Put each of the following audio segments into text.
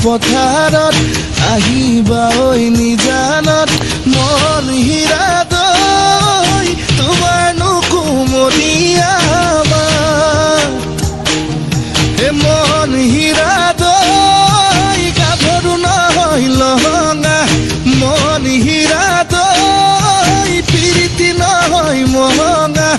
পথাৰত আহিবা ঐ নিজানত মন হীৰা দৈ তোমাৰ নুকুমলীয়া মন হীৰা দৈ গাভৰু নহয় লহঙা মন হীৰা দৈ প্ৰীতি নহয় মহঙা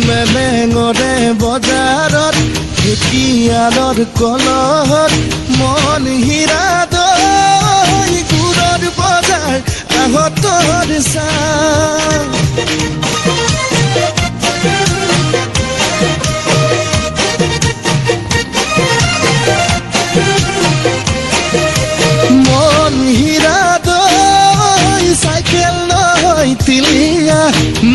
মেলেঙৰে বজাৰত ঢেকীয়ালৰ কলহত মন হীৰা দৈ গুৰৰ বজাৰ আহতৰ চাহ মন হীৰা দৈ চাইকেল নহয় তিলিয়া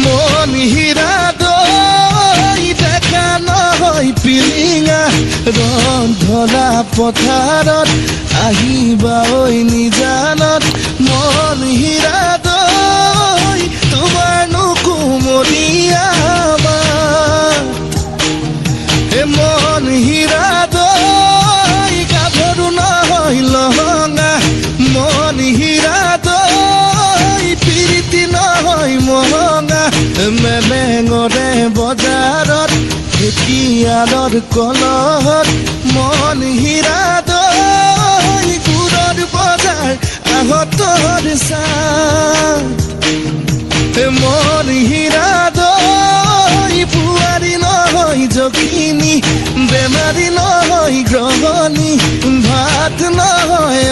মন হীৰা দৈ দেখা নহয় পিলিঙা ৰন্ধলা পথাৰত আহিবা ঐ নিজানত মন হীৰা দৈ তোমাৰ নুকুমলীয়া মন হীৰা দৈ গাভৰু নহয় লহঙা মন হীৰা দৈ প্ৰীতি নহয় মহঙা মেলেঙৰে বজাৰত ঢেকীয়ালৰ কলহত মন হীৰা দৈ গুৰৰ বজাৰ আহতৰ চাহ মন হীৰা দৈ বুৱাৰী নহয় জখিনী বেমাৰী নহয় গ্ৰহণী ভাত নহয়